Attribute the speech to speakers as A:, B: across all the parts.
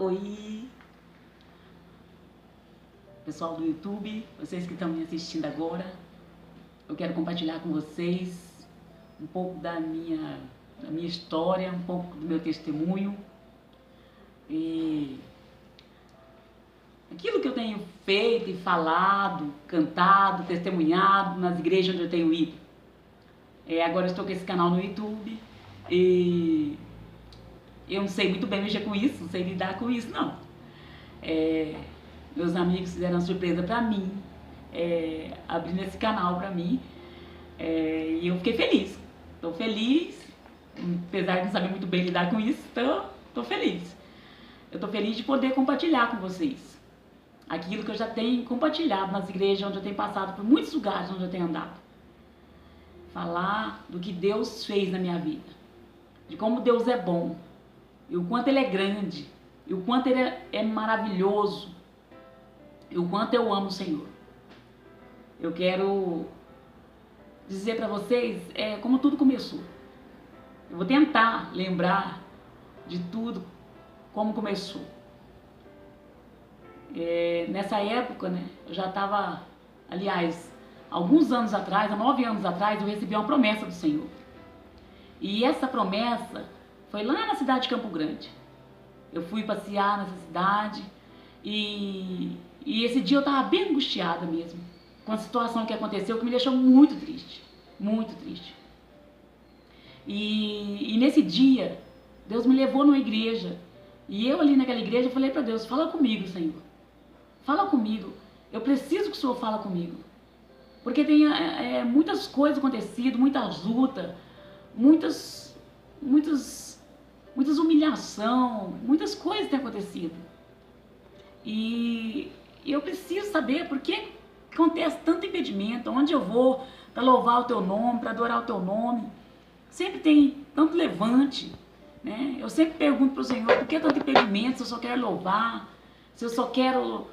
A: Oi, pessoal do YouTube, vocês que estão me assistindo agora, eu quero compartilhar com vocês um pouco da minha história, um pouco do meu testemunho e aquilo que eu tenho feito e falado, cantado, testemunhado nas igrejas onde eu tenho ido. Agora eu estou com esse canal no YouTube e eu não sei muito bem mexer com isso, não sei lidar com isso não. Meus amigos fizeram uma surpresa pra mim, abrindo esse canal pra mim, e eu fiquei feliz. Tô feliz, apesar de não saber muito bem lidar com isso, tô feliz. Eu tô feliz de poder compartilhar com vocês aquilo que eu já tenho compartilhado nas igrejas onde eu tenho passado, por muitos lugares onde eu tenho andado. Falar do que Deus fez na minha vida, de como Deus é bom, e o quanto Ele é grande, e o quanto Ele é maravilhoso, e o quanto eu amo o Senhor. Eu quero dizer para vocês como tudo começou. Eu vou tentar lembrar de tudo, como começou. Nessa época, né, eu já estava, aliás, alguns anos atrás, há 9 anos atrás, eu recebi uma promessa do Senhor. E essa promessa foi lá na cidade de Campo Grande. Eu fui passear nessa cidade e esse dia eu estava bem angustiada mesmo, com a situação que aconteceu, que me deixou muito triste, muito triste. E nesse dia, Deus me levou numa igreja, e eu ali naquela igreja falei para Deus: fala comigo, Senhor, fala comigo, eu preciso que o Senhor fala comigo, porque tem muitas coisas acontecido, muitas lutas, muitas humilhação, muitas coisas têm acontecido. E eu preciso saber por que acontece tanto impedimento, onde eu vou para louvar o teu nome, para adorar o teu nome, sempre tem tanto levante, né? Eu sempre pergunto para o Senhor, por que tanto impedimento, se eu só quero louvar, se eu só quero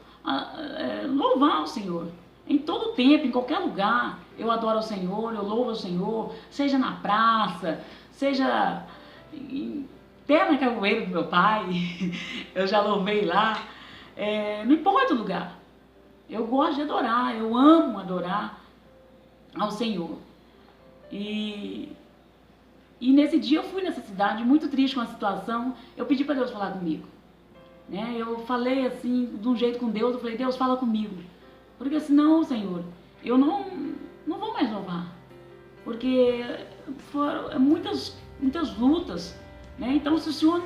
A: louvar o Senhor. Em todo tempo, em qualquer lugar, eu adoro ao Senhor, eu louvo ao Senhor, seja na praça, seja até na capoeira do meu pai, eu já louvei lá, não importa o lugar. Eu gosto de adorar, eu amo adorar ao Senhor. E nesse dia eu fui nessa cidade, muito triste com a situação, eu pedi para Deus falar comigo. Né? Eu falei assim, de um jeito com Deus, eu falei: Deus, fala comigo. Porque senão, Senhor, eu não vou mais louvar. Porque foram muitas lutas. Né? Então, se o Senhor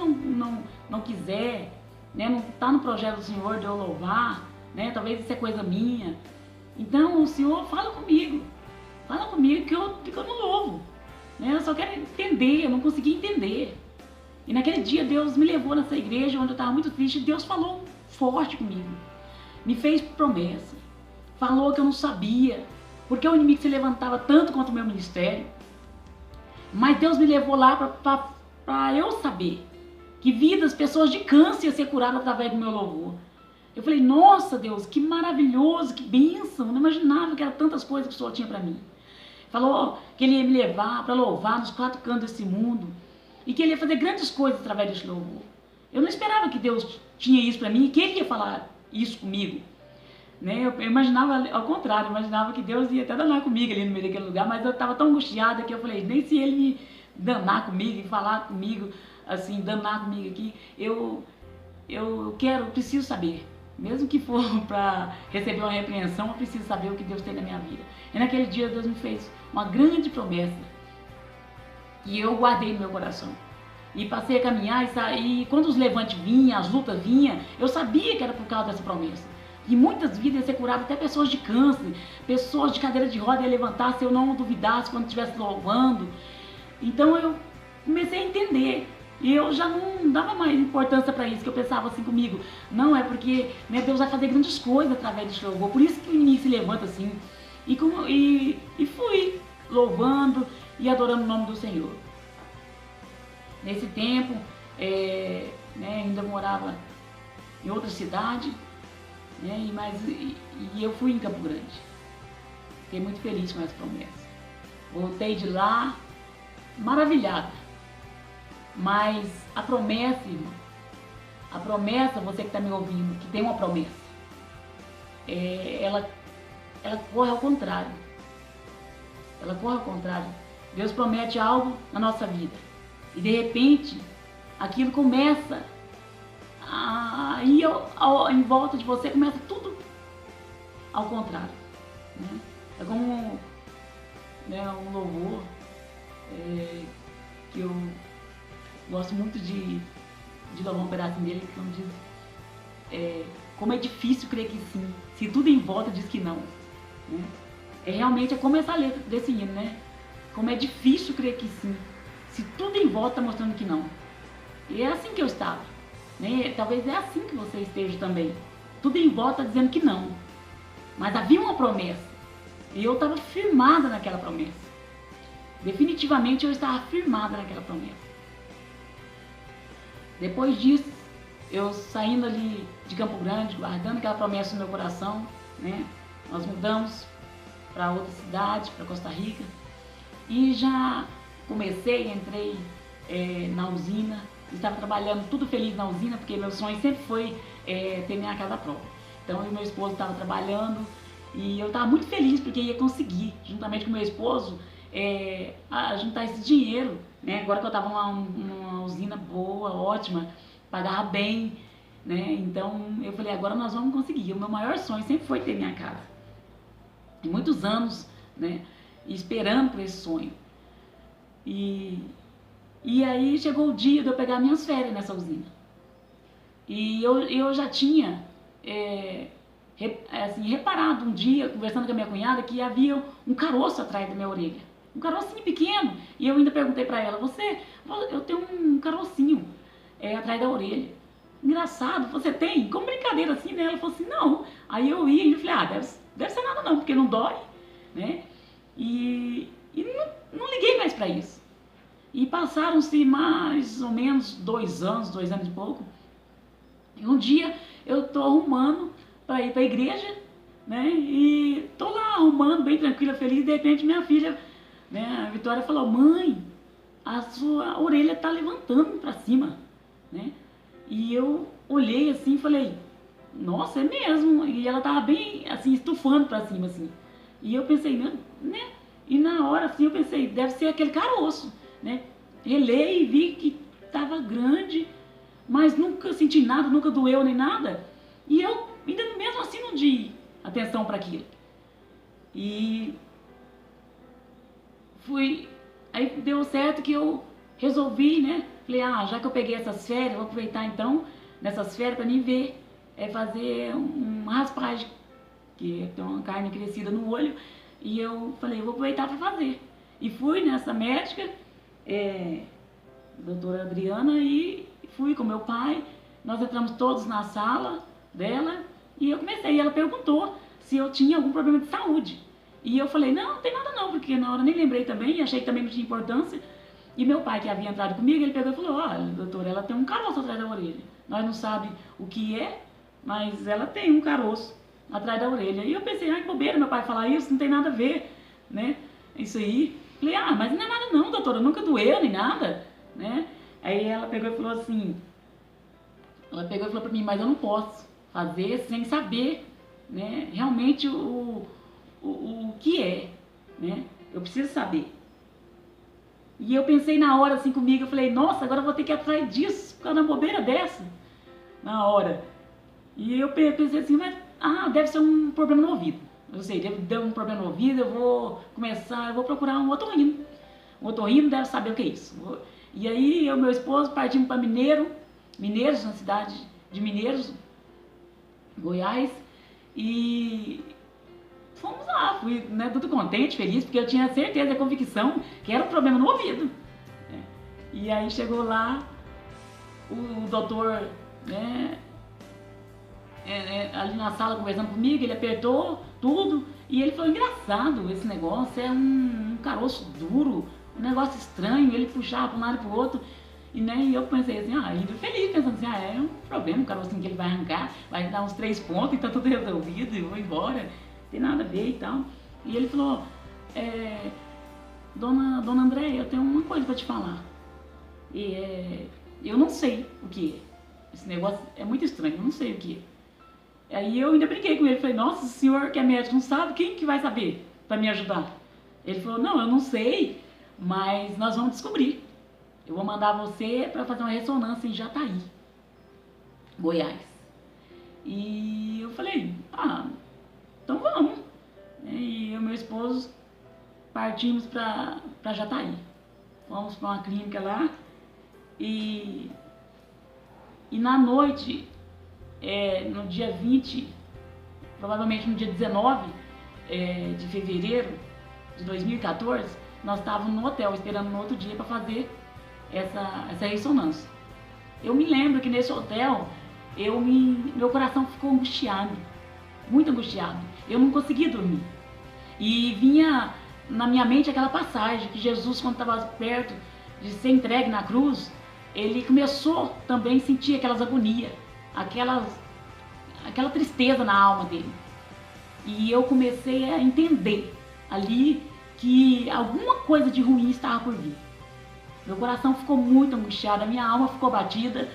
A: não quiser, né, não está no projeto do Senhor de eu louvar, né, talvez isso é coisa minha. Então, o Senhor fala comigo que eu não louvo. Né? Eu só quero entender, eu não consegui entender. E naquele dia Deus me levou nessa igreja onde eu estava muito triste. Deus falou forte comigo, me fez promessa, falou que eu não sabia, porque o inimigo se levantava tanto contra o meu ministério. Mas Deus me levou lá para eu saber que vidas, pessoas de câncer iam ser curadas através do meu louvor. Eu falei: nossa Deus, que maravilhoso, que bênção, eu não imaginava que eram tantas coisas que o Senhor tinha para mim. Falou que Ele ia me levar para louvar nos 4 cantos desse mundo e que Ele ia fazer grandes coisas através desse louvor. Eu não esperava que Deus tinha isso para mim e que Ele ia falar isso comigo. Né? Eu imaginava ao contrário, eu imaginava que Deus ia até danar comigo ali no meio daquele lugar, mas eu estava tão angustiada que eu falei: nem se Ele me danar comigo e falar comigo, assim, danar comigo aqui, eu preciso saber. Mesmo que for para receber uma repreensão, eu preciso saber o que Deus tem na minha vida. E naquele dia Deus me fez uma grande promessa e eu guardei no meu coração. E passei a caminhar e quando os levantes vinham, as lutas vinham, eu sabia que era por causa dessa promessa. E muitas vidas iam ser curadas, até pessoas de câncer, pessoas de cadeira de roda iam levantar se eu não duvidasse quando estivesse louvando. Então eu comecei a entender. E eu já não dava mais importância para isso, que eu pensava assim comigo: não, é porque, né, Deus vai fazer grandes coisas através desse louvor, por isso que o inimigo se levanta assim. E fui louvando e adorando o nome do Senhor. Nesse tempo, né, ainda morava em outra cidade, né, e eu fui em Campo Grande. Fiquei muito feliz com essa promessa. Voltei de lá maravilhada. Mas a promessa, irmão, A promessa, você que está me ouvindo, que tem uma promessa, ela corre ao contrário. Ela corre ao contrário. Deus promete algo na nossa vida. E de repente, aquilo começa a ir em volta de você, começa tudo ao contrário. Né? É como, né, um louvor que eu gosto muito de louvar um pedacinho dele, que diz, como é difícil crer que sim, se tudo em volta diz que não. Né? Realmente é como essa letra desse hino, né? Como é difícil crer que sim, se tudo em volta está mostrando que não. E é assim que eu estava. Né? Talvez é assim que você esteja também. Tudo em volta dizendo que não. Mas havia uma promessa. E eu estava firmada naquela promessa. Definitivamente eu estava firmada naquela promessa. Depois disso, eu saindo ali de Campo Grande, guardando aquela promessa no meu coração, né? Nós mudamos para outra cidade, para Costa Rica. E já entrei na usina. Estava trabalhando tudo feliz na usina, porque meu sonho sempre foi ter minha casa própria. Então eu e meu esposo estavam trabalhando e eu estava muito feliz porque ia conseguir, juntamente com meu esposo, juntar esse dinheiro. Né? Agora que eu estava numa usina boa, ótima, pagava bem, né? Então eu falei, agora nós vamos conseguir. O meu maior sonho sempre foi ter minha casa. E muitos anos, né, esperando por esse sonho. E aí chegou o dia de eu pegar minhas férias nessa usina. E eu já tinha reparado um dia, conversando com a minha cunhada, que havia um caroço atrás da minha orelha. Um carocinho pequeno. E eu ainda perguntei pra ela, eu tenho um carocinho atrás da orelha. Engraçado, você tem? Como brincadeira assim, né? Ela falou assim, não. Aí eu ia e falei, deve ser nada não, porque não dói, né? E não liguei mais pra isso. E passaram-se mais ou menos 2 anos e pouco. E um dia eu tô arrumando para ir para a igreja, né? E tô lá arrumando, bem tranquila, feliz. E de repente minha filha, né, a Vitória, falou, mãe, a sua orelha tá levantando para cima, né? E eu olhei assim e falei, nossa, é mesmo. E ela tava bem assim, estufando para cima, assim. E eu pensei, né? E na hora assim eu pensei, deve ser aquele caroço, né? Relei e vi que tava grande, mas nunca senti nada, nunca doeu nem nada. E eu ainda mesmo assim não dei atenção para aquilo. E aí deu certo que eu resolvi, né? Falei, já que eu peguei essas férias, vou aproveitar então nessas férias para mim ver, fazer uma raspagem, que tem uma carne crescida no olho. E eu falei, eu vou aproveitar para fazer. E fui nessa médica, doutora Adriana, e fui com meu pai. Nós entramos todos na sala dela e eu comecei. E ela perguntou se eu tinha algum problema de saúde. E eu falei, não tem nada não, porque na hora nem lembrei também, e achei que também não tinha importância. E meu pai, que havia entrado comigo, ele pegou e falou, olha, doutora, ela tem um caroço atrás da orelha. Nós não sabemos o que é, mas ela tem um caroço atrás da orelha. E eu pensei, que bobeira meu pai falar isso, não tem nada a ver, né? Isso aí. Falei, mas não é nada não, doutora, nunca doeu nem nada, né? Aí ela pegou e falou assim, pra mim, mas eu não posso fazer sem saber, né, realmente o que é, né? Eu preciso saber. E eu pensei na hora assim comigo, eu falei, nossa, agora eu vou ter que ir atrás disso, por causa de uma bobeira dessa, na hora. E eu pensei assim, mas, deve ser um problema no ouvido. Eu sei, deve ter um problema no ouvido, eu vou procurar um otorrino. Um otorrino deve saber o que é isso. E aí eu e meu esposo partimos para Mineiros, na cidade de Mineiros, Goiás, e fomos lá, fui, né, tudo contente, feliz, porque eu tinha certeza, a convicção que era um problema no ouvido. E aí chegou lá, o doutor, né, ali na sala conversando comigo, ele apertou tudo e ele falou, engraçado esse negócio, é um caroço duro, um negócio estranho, ele puxava para um lado e para o outro. E eu pensei assim, indo feliz, pensando assim, é um problema, um carocinho que ele vai arrancar, vai dar uns 3 pontos e tá tudo resolvido, e vou embora, não tem nada a ver e tal. E ele falou, dona Andréia, eu tenho uma coisa para te falar. Eu não sei o que é, esse negócio é muito estranho, eu não sei o que é. Aí eu ainda brinquei com ele, falei, nossa, o senhor que é médico não sabe, quem que vai saber para me ajudar? Ele falou, não, eu não sei, mas nós vamos descobrir. Eu vou mandar você para fazer uma ressonância em Jataí, Goiás. E eu falei, então vamos. E eu e meu esposo partimos para Jataí. Fomos para uma clínica lá e na noite, no dia 20, provavelmente no dia 19 de fevereiro de 2014, nós estávamos no hotel esperando no outro dia para fazer essa ressonância. Eu me lembro que nesse hotel meu coração ficou angustiado, muito angustiado. Eu não conseguia dormir. E vinha na minha mente aquela passagem que Jesus, quando estava perto de ser entregue na cruz, ele começou também a sentir aquelas agonias, aquela tristeza na alma dele. E eu comecei a entender ali que alguma coisa de ruim estava por vir. Meu coração ficou muito angustiado, a minha alma ficou batida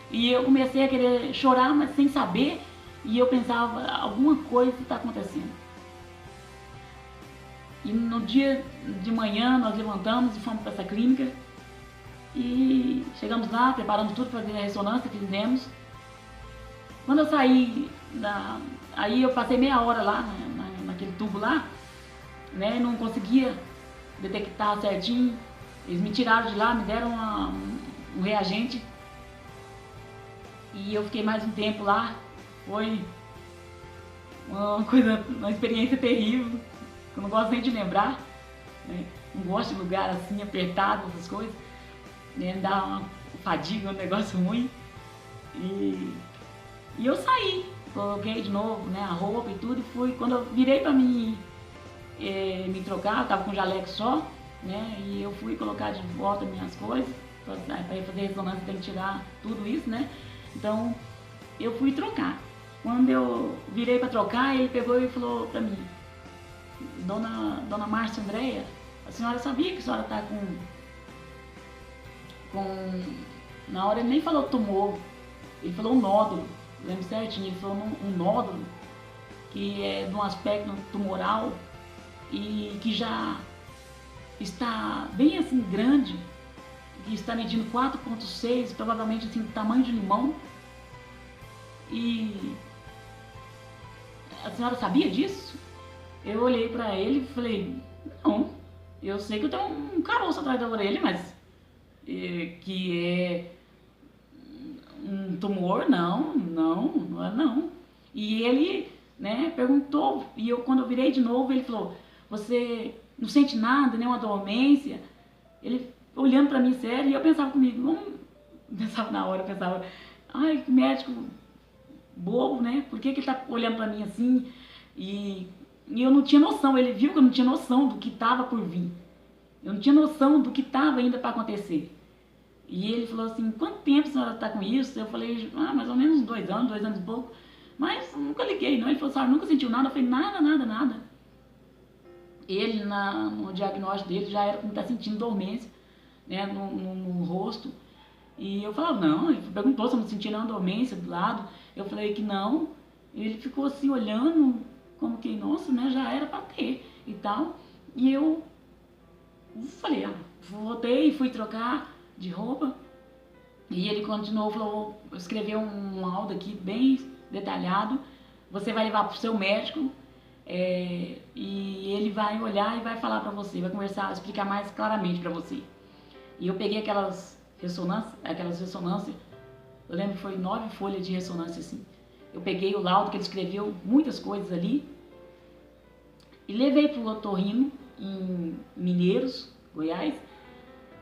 A: e eu comecei a querer chorar, mas sem saber, e eu pensava, alguma coisa está acontecendo. E no dia de manhã nós levantamos e fomos para essa clínica e chegamos lá, preparamos tudo para fazer a ressonância, fizemos. Quando eu saí, aí eu passei meia hora lá, naquele tubo lá, né, não conseguia detectar certinho. Eles me tiraram de lá, me deram um reagente e eu fiquei mais um tempo lá. Foi uma experiência terrível, que eu não gosto nem de lembrar, né? Não gosto de lugar assim apertado, essas coisas, né? Dá uma fadiga, um negócio ruim. E eu saí, coloquei de novo, né, a roupa e tudo, e fui. Quando eu virei para mim me trocar, eu tava com jaleco só, né, e eu fui colocar de volta minhas coisas. Para fazer ressonância tem que tirar tudo isso, né? Então eu fui trocar. Quando eu virei para trocar, ele pegou e falou para mim, Dona Márcia Andréia, a senhora sabia que a senhora está na hora ele nem falou tumor, ele falou um nódulo, eu lembro certinho, ele falou um nódulo que é de um aspecto tumoral e que já está bem assim grande, que está medindo 4,6, provavelmente assim do tamanho de limão. E a senhora sabia disso? Eu olhei para ele e falei, não, eu sei que eu tenho um caroço atrás da orelha, mas que é um tumor, não é não. E ele, né, perguntou, e quando eu virei de novo, ele falou, você não sente nada, nenhuma dormência? Ele olhando para mim sério, e eu pensava comigo, pensava na hora, eu pensava, ai, que médico bobo, né? Por que ele tá olhando para mim assim? E eu não tinha noção, ele viu que eu não tinha noção do que estava por vir. Eu não tinha noção do que estava ainda para acontecer. E ele falou assim, quanto tempo a senhora está com isso? Eu falei, mais ou menos 2 anos e pouco. Mas nunca liguei, não. Ele falou, senhora nunca sentiu nada? Eu falei, nada. Ele, no diagnóstico dele, já era como está sentindo dormência, né, no rosto. E eu falava, não, ele perguntou se eu não sentia nenhuma dormência do lado. Eu falei que não. Ele ficou assim olhando, como que, nossa, né, já era para ter e tal. E eu falei, voltei e fui trocar de roupa. E ele continuou, falou, escreveu um laudo aqui bem detalhado. Você vai levar para o seu médico e ele vai olhar e vai falar para você, vai conversar, explicar mais claramente para você. E eu peguei aquelas ressonâncias, eu lembro que foi 9 folhas de ressonância assim. Eu peguei o laudo que ele escreveu, muitas coisas ali, e levei para o otorrino em Mineiros, Goiás.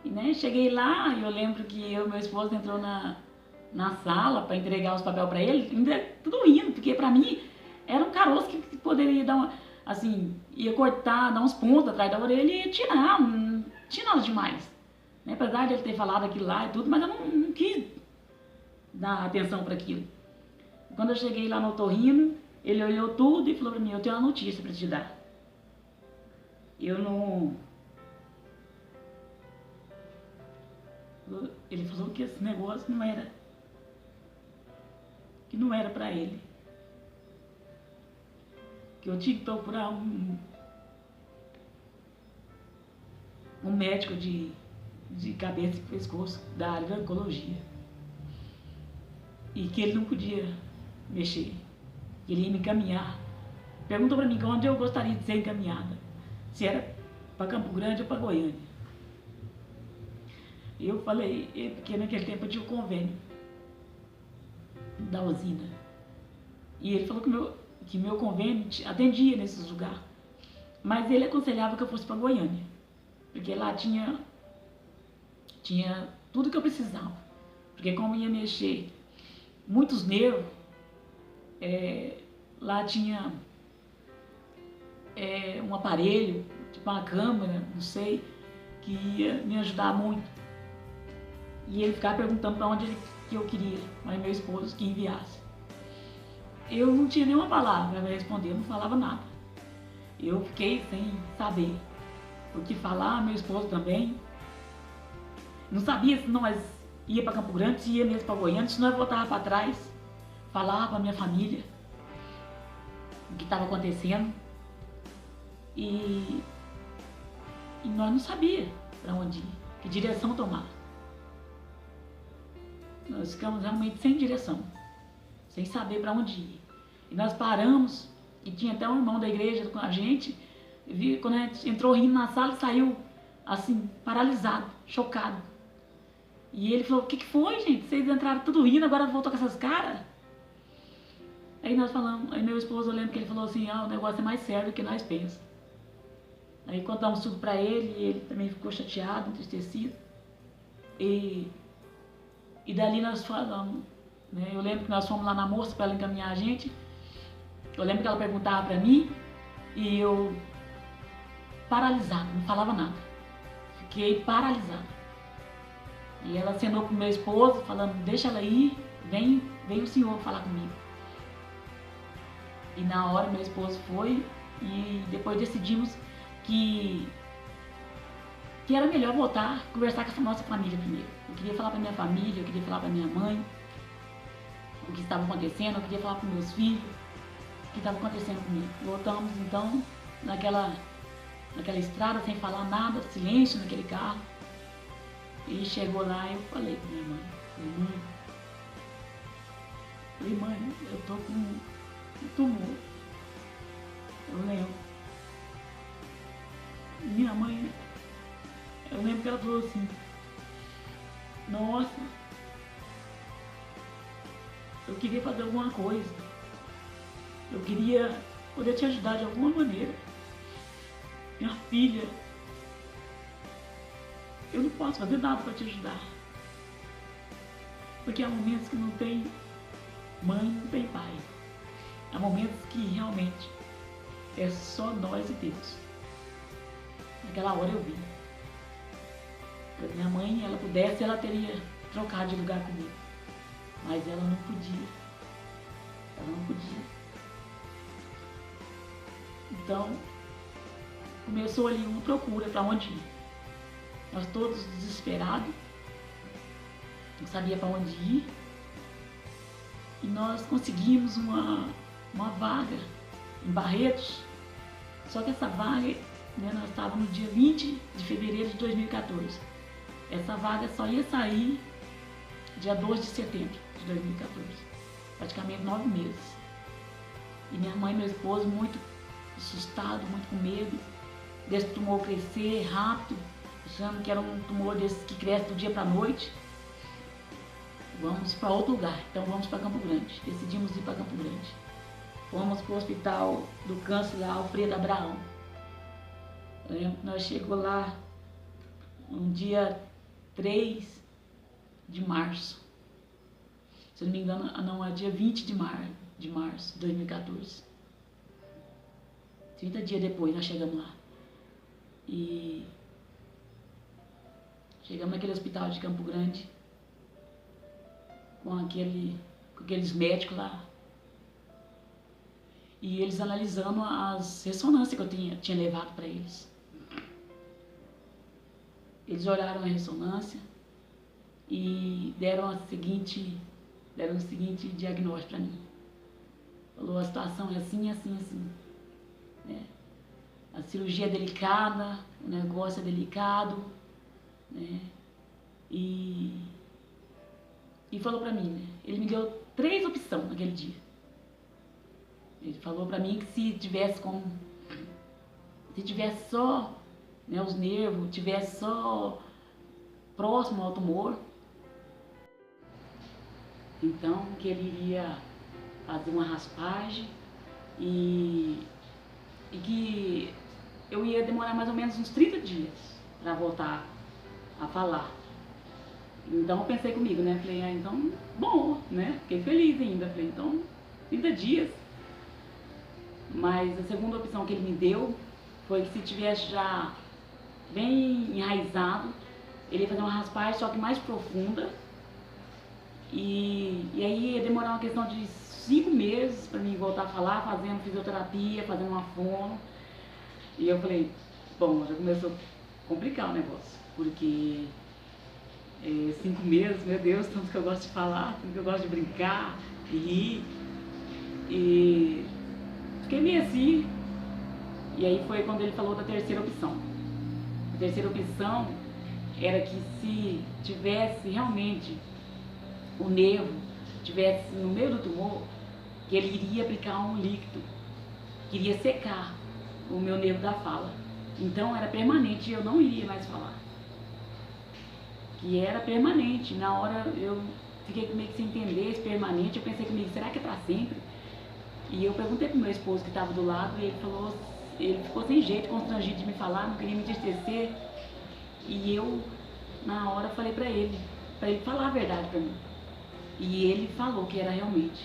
A: E né, cheguei lá e eu lembro que meu esposo entrou na sala para entregar os papéis para ele, ainda tudo rindo, porque para mim era um caroço que poderia dar uma, assim, ia cortar, dar uns pontos atrás da orelha e ia tirar, não tinha nada demais. Né? Apesar de ele ter falado aquilo lá e tudo, mas eu não quis dar atenção para aquilo. Quando eu cheguei lá no otorrino, ele olhou tudo e falou para mim, eu tenho uma notícia para te dar. Ele falou que esse negócio não era não era para ele. Que eu tinha que procurar um médico de cabeça e pescoço da área da oncologia. E que ele não podia mexer. Ele ia me encaminhar. Perguntou para mim onde eu gostaria de ser encaminhada. Se era para Campo Grande ou para Goiânia. Eu falei, porque naquele tempo eu tinha o convênio da usina. E ele falou que meu convênio atendia nesses lugares. Mas ele aconselhava que eu fosse para Goiânia. Porque lá tinha tudo que eu precisava. Porque como ia mexer muitos nervos, lá tinha um aparelho, tipo uma câmera, não sei, que ia me ajudar muito. E ele ficava perguntando para onde que eu queria, mas meu esposo que enviasse. Eu não tinha nenhuma palavra para responder, eu não falava nada. Eu fiquei sem saber o que falar, meu esposo também. Não sabia se nós ia para Campo Grande, se ia mesmo para Goiânia, se nós voltava para trás, falava para minha família o que estava acontecendo. E nós não sabíamos para onde ir, que direção tomar. Nós ficamos realmente sem direção, sem saber para onde ir. E nós paramos, e tinha até um irmão da igreja com a gente, quando a gente entrou rindo na sala, saiu assim, paralisado, chocado. E ele falou, o que foi, gente? Vocês entraram tudo rindo, agora voltou com essas caras? Aí nós falamos, aí meu esposo, eu lembro que ele falou assim, o negócio é mais sério do que nós pensamos. Aí contamos tudo pra ele, e ele também ficou chateado, entristecido. E dali nós falamos, né? Eu lembro que nós fomos lá na moça para ela encaminhar a gente. Eu lembro que ela perguntava pra mim e eu paralisada, não falava nada. Fiquei paralisada. E ela acenou pro meu esposo, falando, deixa ela ir, vem o senhor falar comigo. E na hora meu esposo foi e depois decidimos que era melhor voltar a conversar com a nossa família primeiro. Eu queria falar para minha família, eu queria falar para minha mãe o que estava acontecendo, eu queria falar para meus filhos o que estava acontecendo comigo. Voltamos então naquela estrada sem falar nada, silêncio naquele carro. E chegou lá e eu falei para minha mãe, mãe, eu tô com um tumor. Eu lembro. Minha mãe, eu lembro que ela falou assim, nossa, eu queria fazer alguma coisa. Eu queria poder te ajudar de alguma maneira. Minha filha, eu não posso fazer nada para te ajudar. Porque há momentos que não tem mãe, não tem pai. Há momentos que realmente é só nós e Deus. Naquela hora eu vi. Se minha mãe, ela pudesse, ela teria trocado de lugar comigo. Mas ela não podia. Ela não podia. Então, começou ali uma procura para onde ir. Nós todos desesperados, não sabia para onde ir. E nós conseguimos uma vaga em Barretos. Só que essa vaga, né, nós estávamos no dia 20 de fevereiro de 2014. Essa vaga só ia sair dia 2 de setembro de 2014. Praticamente 9 meses. E minha mãe e meu esposo muito assustados, muito com medo desse tumor crescer rápido, achando que era um tumor desse que cresce do dia para a noite. Vamos para outro lugar, então vamos para Campo Grande. Decidimos ir para Campo Grande. Fomos para o hospital do câncer lá, Alfredo Abraão. Eu lembro que nós chegamos lá no dia 3 de março. Se não me engano, não, é dia 20 de março de 2014. 30 dias depois nós chegamos lá. E chegamos naquele hospital de Campo Grande com aqueles médicos lá. E eles analisando as ressonâncias que eu tinha levado para eles. Eles olharam a ressonância e deram deram o seguinte diagnóstico para mim. Falou, a situação é assim, assim, assim. Né? A cirurgia é delicada, o negócio é delicado, né? E falou pra mim, né? Ele me deu 3 opções naquele dia. Ele falou pra mim que se tivesse só, né, os nervos, tivesse só próximo ao tumor, então que ele iria fazer uma raspagem e que eu ia demorar mais ou menos uns 30 dias para voltar a falar. Então eu pensei comigo, né? Falei, então, bom, né? Fiquei feliz ainda. Falei, então, 30 dias. Mas a segunda opção que ele me deu foi que se tivesse já bem enraizado, ele ia fazer uma raspagem, só que mais profunda. E aí ia demorar uma questão de 5 meses para mim voltar a falar, fazendo fisioterapia, fazendo uma fono. E eu falei, bom, já começou a complicar o negócio, porque 5 meses, meu Deus, tanto que eu gosto de falar, tanto que eu gosto de brincar e rir. E fiquei meio assim. E aí foi quando ele falou da terceira opção. A terceira opção era que se tivesse realmente o nervo, tivesse no meio do tumor, que ele iria aplicar um líquido, que iria secar o meu nervo da fala. Então era permanente e eu não iria mais falar. Que era permanente. Na hora eu fiquei meio que sem entender esse permanente. Eu pensei comigo, será que é pra sempre? E eu perguntei pro meu esposo que estava do lado e ele falou, ele ficou sem jeito, constrangido de me falar, não queria me entristecer. E eu, na hora, falei pra ele falar a verdade pra mim. E ele falou que era realmente.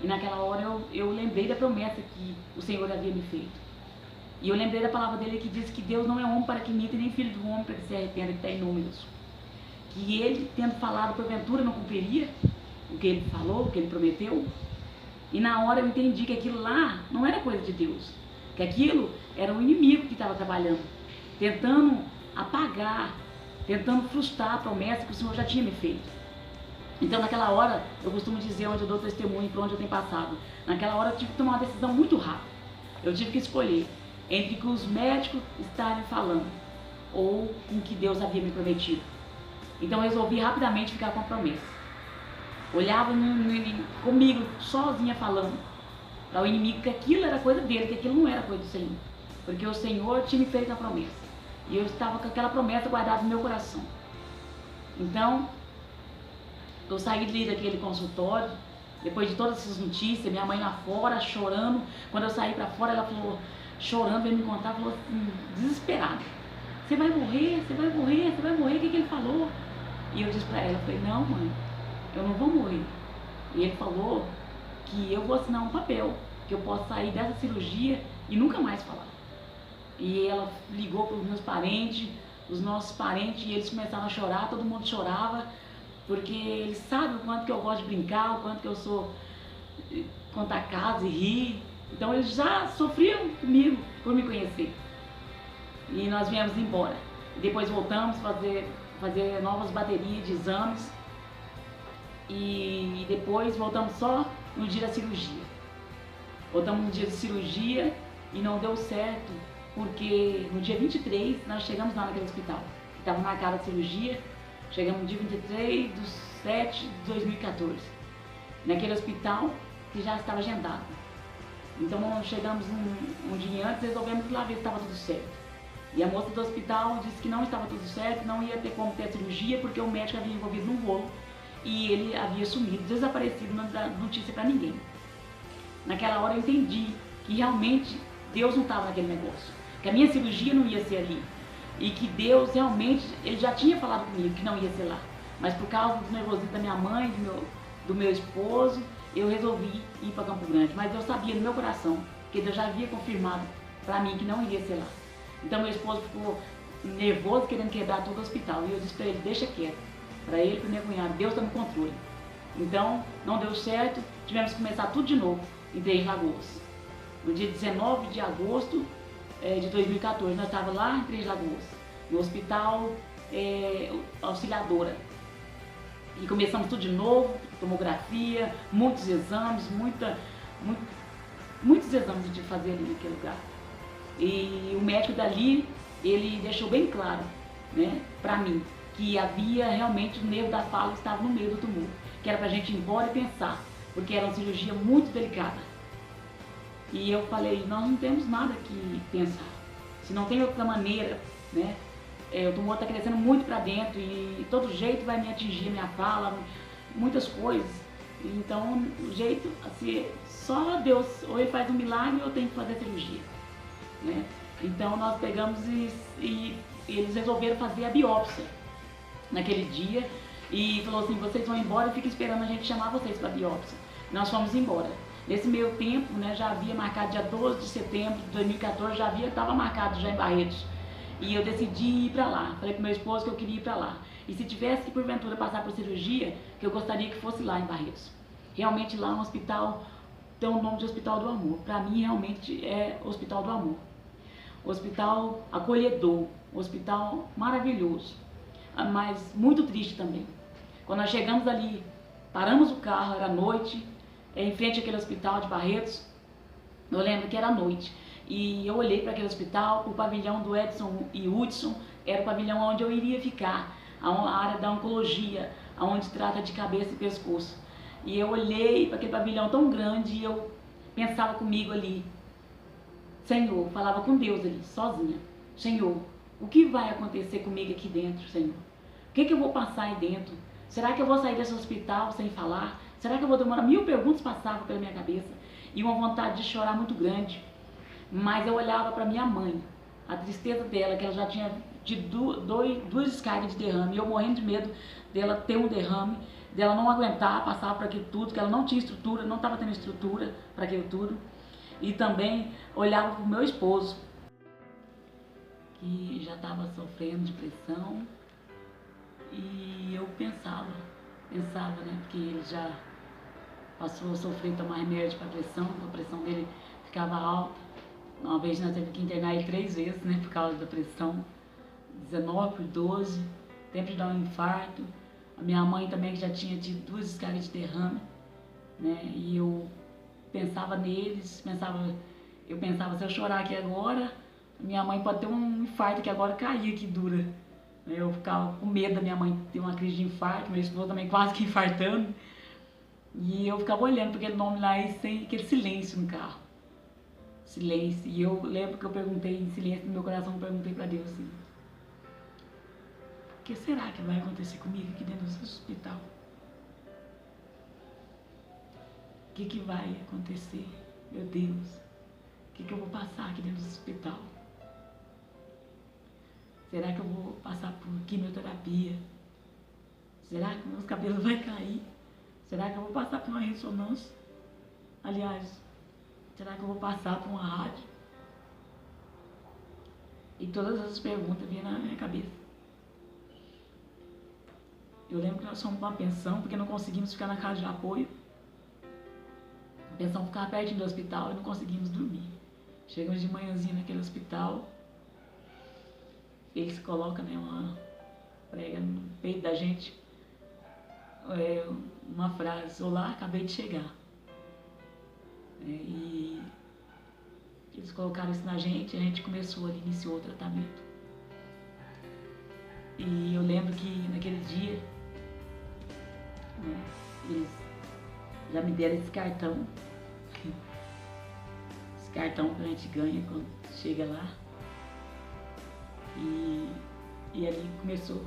A: E naquela hora eu lembrei da promessa que o Senhor havia me feito. E eu lembrei da palavra dele que diz que Deus não é homem para que minta, nem filho do homem para que se arrependa, que está em números. Que ele, tendo falado, porventura não cumpriria o que ele falou, o que ele prometeu. E na hora eu entendi que aquilo lá não era coisa de Deus. Que aquilo era um inimigo que estava trabalhando, tentando apagar, tentando frustrar a promessa que o Senhor já tinha me feito. Então naquela hora, eu costumo dizer onde eu dou testemunho, por onde eu tenho passado. Naquela hora eu tive que tomar uma decisão muito rápida. Eu tive que escolher entre o que os médicos estarem falando ou com o que Deus havia me prometido. Então eu resolvi rapidamente ficar com a promessa. Olhava comigo, sozinha falando, para o inimigo que aquilo era coisa dele, que aquilo não era coisa do Senhor. Porque o Senhor tinha me feito a promessa. E eu estava com aquela promessa guardada no meu coração. Então, eu saí daquele consultório, depois de todas essas notícias, minha mãe lá fora, chorando. Quando eu saí para fora, ela falou, chorando, veio me contar, falou assim, desesperada. Você vai morrer, você vai morrer, você vai morrer, o que ele falou? E eu disse para ela, eu falei, não mãe, eu não vou morrer. E ele falou que eu vou assinar um papel, que eu posso sair dessa cirurgia e nunca mais falar. E ela ligou para os meus parentes, os nossos parentes, e eles começaram a chorar, todo mundo chorava, porque eles sabem o quanto que eu gosto de brincar, o quanto que eu sou contar casos e rir. Então eles já sofriam comigo por me conhecer. E nós viemos embora. Depois voltamos a fazer novas baterias de exames. E depois voltamos só no dia da cirurgia. Voltamos no dia de cirurgia e não deu certo, porque no dia 23 nós chegamos lá naquele hospital, que estava marcada a cirurgia. Chegamos no dia 23 de 7 de 2014, naquele hospital que já estava agendado. Então nós chegamos um dia antes e resolvemos ir lá ver se estava tudo certo. E a moça do hospital disse que não estava tudo certo, não ia ter como ter a cirurgia, porque o médico havia envolvido num rolo e ele havia sumido, desaparecido, não dá notícia para ninguém. Naquela hora eu entendi que realmente Deus não estava naquele negócio, que a minha cirurgia não ia ser ali. E que Deus realmente, Ele já tinha falado comigo que não ia ser lá. Mas por causa do nervosismo da minha mãe, do meu esposo, eu resolvi ir para Campo Grande. Mas eu sabia no meu coração que Deus já havia confirmado para mim que não iria ser lá. Então meu esposo ficou nervoso, querendo quebrar todo o hospital. E eu disse para ele, deixa quieto. Para ele e para minha cunhada, Deus está no controle. Então não deu certo, tivemos que começar tudo de novo em Três Lagoas. No dia 19 de agosto de 2014, nós estávamos lá em Três Lagoas, no hospital Auxiliadora. E começamos tudo de novo, tomografia, muitos exames, muitos exames eu tive que fazer ali naquele lugar. E o médico dali, ele deixou bem claro, né, pra mim, que havia realmente o nervo da fala que estava no meio do tumor, que era pra gente ir embora e pensar, porque era uma cirurgia muito delicada. E eu falei, nós não temos nada que pensar, se não tem outra maneira, né, o tumor está crescendo muito para dentro e todo jeito vai me atingir minha fala, muitas coisas. Então, o jeito, assim, só Deus, ou ele faz um milagre ou eu tenho que fazer cirurgia, né? Então, nós pegamos e eles resolveram fazer a biópsia naquele dia e falou assim, vocês vão embora e fica esperando a gente chamar vocês para a biópsia. Nós fomos embora. Nesse meio tempo, né, já havia marcado dia 12 de setembro de 2014, estava marcado já em Barretos. E eu decidi ir para lá. Falei pro meu esposo que eu queria ir para lá. E se tivesse que porventura passar por cirurgia, que eu gostaria que fosse lá em Barretos. Realmente lá é um hospital, tem o nome de Hospital do Amor. Para mim realmente é Hospital do Amor. Hospital acolhedor, hospital maravilhoso, mas muito triste também. Quando nós chegamos ali, paramos o carro, era noite, em frente àquele hospital de Barretos, eu lembro que era noite. E eu olhei para aquele hospital, o pavilhão do Edson e Hudson, era o pavilhão onde eu iria ficar, a área da oncologia, onde trata de cabeça e pescoço. E eu olhei para aquele pavilhão tão grande e eu pensava comigo ali, Senhor, falava com Deus ali, sozinha, Senhor, o que vai acontecer comigo aqui dentro, Senhor? O que eu vou passar aí dentro? Será que eu vou sair desse hospital sem falar? Será que eu vou demorar? 1000 perguntas passavam pela minha cabeça e uma vontade de chorar muito grande. Mas eu olhava para minha mãe, a tristeza dela, que ela já tinha tido duas descargas de derrame, e eu morrendo de medo dela ter um derrame, dela não aguentar, passar por aquilo tudo, que ela não tinha estrutura, não estava tendo estrutura para aquilo tudo. E também olhava para o meu esposo, que já estava sofrendo de pressão, e eu pensava, né, porque ele já passou a sofrer, tomar remédio para a pressão dele ficava alta. Uma vez nós tivemos que internar ele 3 vezes, né, por causa da pressão, 19 por 12, tempo de dar um infarto. A minha mãe também, que já tinha tido 2 descargas de derrame, né, e eu pensava neles, eu pensava, se eu chorar aqui agora, minha mãe pode ter um infarto que agora cair aqui dura. Eu ficava com medo da minha mãe ter uma crise de infarto, meu esposo também quase que infartando. E eu ficava olhando para aquele nome lá e sem aquele silêncio no carro. Silêncio. E eu lembro que eu perguntei em silêncio no meu coração, eu perguntei para Deus assim, o que será que vai acontecer comigo aqui dentro desse hospital? O que vai acontecer? Meu Deus, o que eu vou passar aqui dentro desse hospital? Será que eu vou passar por quimioterapia? Será que meus cabelos vão cair? Será que eu vou passar por uma ressonância? Aliás, será que eu vou passar por uma rádio? E todas essas perguntas vinham na minha cabeça. Eu lembro que nós fomos para uma pensão, porque não conseguimos ficar na casa de apoio. A pensão ficava pertinho do hospital e não conseguimos dormir. Chegamos de manhãzinha naquele hospital, eles colocam, né, uma prega no peito da gente, uma frase, olá, acabei de chegar. E eles colocaram isso na gente e a gente começou ali, iniciou o tratamento. E eu lembro que naquele dia, né, eles já me deram esse cartão que a gente ganha quando chega lá. E ali começou,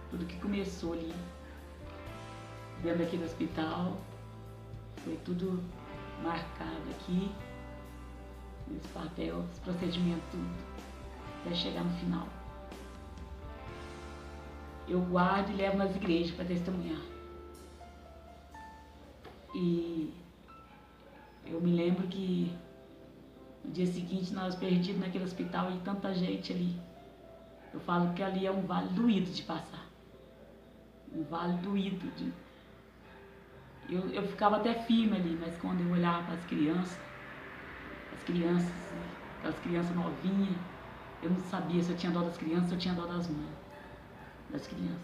A: tudo que começou ali, dentro daquele hospital, foi tudo marcado aqui, nesse papel, esse procedimento tudo, até chegar no final. Eu guardo e levo nas igrejas para testemunhar. E eu me lembro que no dia seguinte nós perdidos naquele hospital e tanta gente ali. Eu falo que ali é um vale doído de passar. Um vale doído. Eu ficava até firme ali, mas quando eu olhava para as crianças, aquelas crianças novinhas, eu não sabia se eu tinha dó das crianças ou se eu tinha dó das mães, das crianças.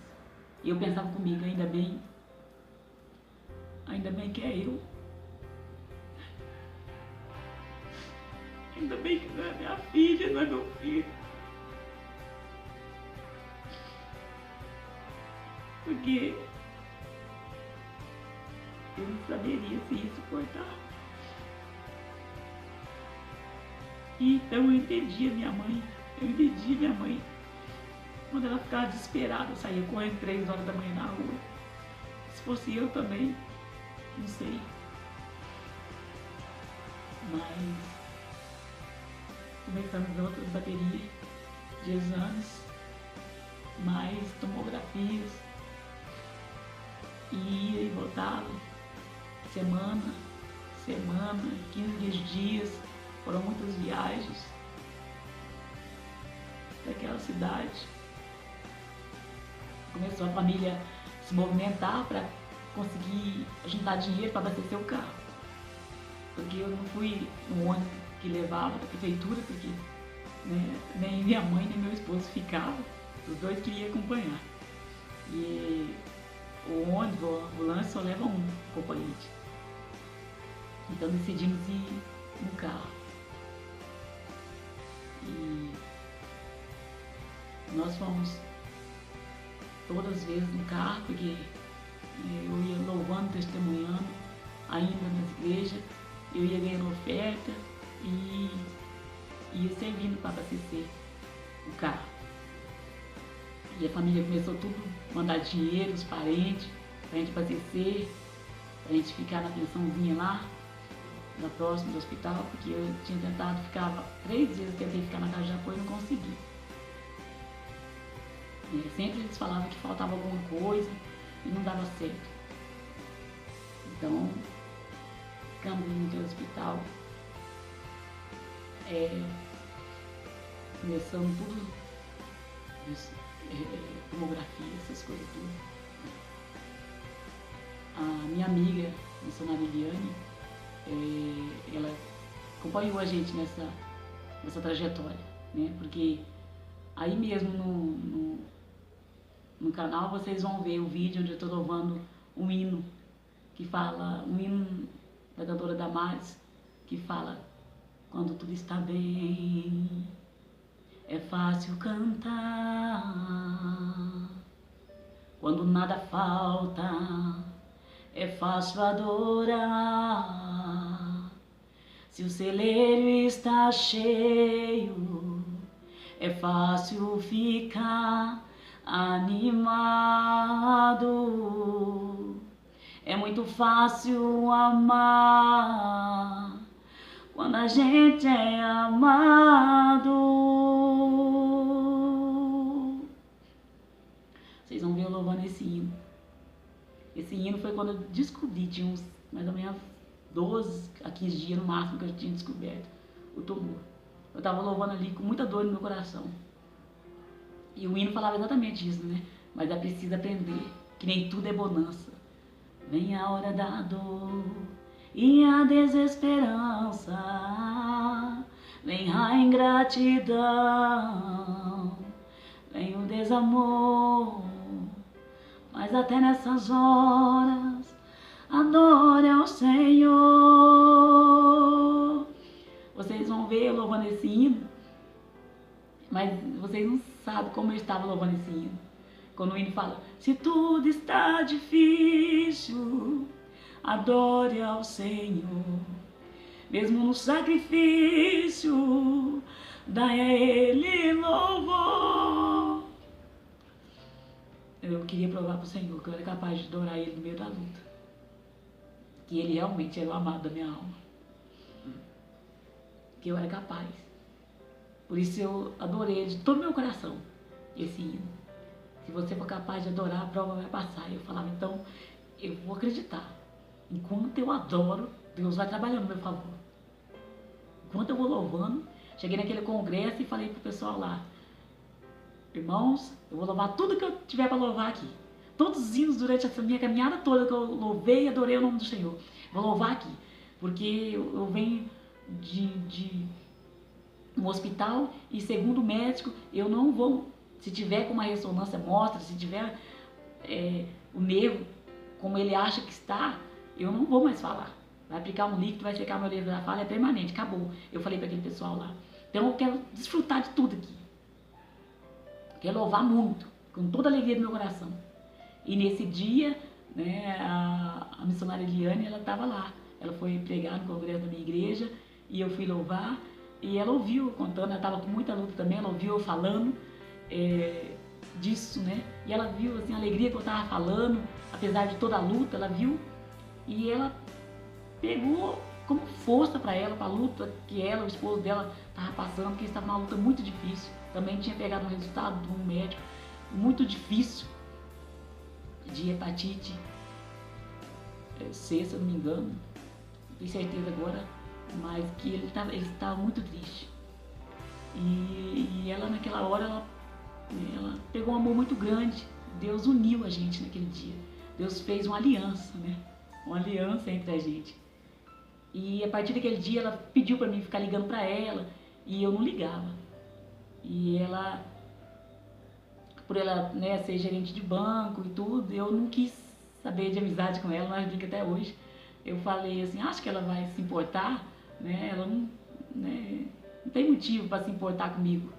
A: E eu pensava comigo, ainda bem Ainda bem que é eu. Ainda bem que não é minha filha, não é meu filho. Porque eu não saberia se ia suportar. Então eu entendi a minha mãe. Eu entendi minha mãe. Quando ela ficava desesperada, eu saía correndo 3 horas da manhã na rua. Se fosse eu também, não sei. Mas começamos outras baterias de exames, mais tomografias, e ia e voltava, semana, 15 dias, foram muitas viagens daquela cidade. Começou a família se movimentar para conseguir juntar dinheiro para abastecer o carro. Porque eu não fui no ônibus que levava da prefeitura, porque né, nem minha mãe nem meu esposo ficavam, os dois queriam acompanhar. E o ônibus, a ambulância só leva um acompanhante. Então decidimos ir no carro. E nós fomos todas as vezes no carro, porque eu ia louvando, testemunhando, ainda nas igrejas, eu ia ganhando oferta e ia servindo para abastecer o carro. E a família começou tudo a mandar dinheiro, os parentes, para a gente abastecer, para a gente ficar na pensãozinha lá, na próxima do hospital, porque eu tinha tentado ficar 3 dias, tentei ficar na casa de apoio e não consegui. Sempre eles falavam que faltava alguma coisa e não dava certo. Então, ficamos no hospital, começando tudo, tomografia, essas coisas tudo. A minha amiga, a missionária Eliane, ela acompanhou a gente nessa trajetória, né? Porque aí mesmo no canal vocês vão ver o vídeo onde eu estou louvando um hino, que fala, um hino da cantora Damares, que fala: quando tudo está bem, é fácil cantar, quando nada falta, é fácil adorar, se o celeiro está cheio, é fácil ficar animado, é muito fácil amar quando a gente é amado. Vocês vão ver eu louvando esse hino. Esse hino foi quando eu descobri, tinha uns mais ou menos 12 a 15 dias no máximo que eu tinha descoberto o tumor. Eu estava louvando ali com muita dor no meu coração. E o hino falava exatamente isso, né? Mas é preciso aprender que nem tudo é bonança. Vem a hora da dor e a desesperança, vem a ingratidão, vem o desamor, mas até nessas horas, adore ao Senhor. Vocês vão ver eu louvando esse hino, mas vocês não sabem como eu estava louvando esse hino. Quando o hino fala: se tudo está difícil, adore ao Senhor, mesmo no sacrifício, dai a Ele louvor. Eu queria provar para o Senhor que eu era capaz de adorar Ele no meio da luta, que Ele realmente era o amado da minha alma, que eu era capaz. Por isso eu adorei de todo o meu coração esse hino. Se você for capaz de adorar, a prova vai passar. Eu falava, então eu vou acreditar. Enquanto eu adoro, Deus vai trabalhando no meu favor. Enquanto eu vou louvando, cheguei naquele congresso e falei pro pessoal lá: irmãos, eu vou louvar tudo que eu tiver para louvar aqui. Todos os hinos durante essa minha caminhada toda que eu louvei e adorei o nome do Senhor. Vou louvar aqui, porque eu venho de um hospital e, segundo o médico, eu não vou. Se tiver com uma ressonância, mostra. Se tiver o nervo como ele acha que está, eu não vou mais falar. Vai aplicar um líquido, vai secar meu livro da fala, é permanente, acabou. Eu falei para aquele pessoal lá. Então eu quero desfrutar de tudo aqui. Quero louvar muito, com toda a alegria do meu coração. E nesse dia, né, a missionária Eliane, ela estava lá. Ela foi pregar no congresso da minha igreja e eu fui louvar. E ela ouviu contando, ela estava com muita luta também, ela ouviu eu falando disso, né? E ela viu assim, a alegria que eu estava falando, apesar de toda a luta, ela viu. E ela pegou como força para ela, para a luta que ela, o esposo dela, estava passando, porque estava numa luta muito difícil. Também tinha pegado um resultado de um médico muito difícil, de hepatite C, se eu não me engano, não tenho certeza agora, mas que ele estava muito triste. E ela naquela hora, ela pegou um amor muito grande. Deus uniu a gente naquele dia. Deus fez uma aliança, né? Uma aliança entre a gente. E a partir daquele dia ela pediu para mim ficar ligando para ela e eu não ligava. E ela, por ela, né, ser gerente de banco e tudo, eu não quis saber de amizade com ela, nós brincamos até hoje. Eu falei assim, acho que ela vai se importar, né? Ela não, né, não tem motivo para se importar comigo,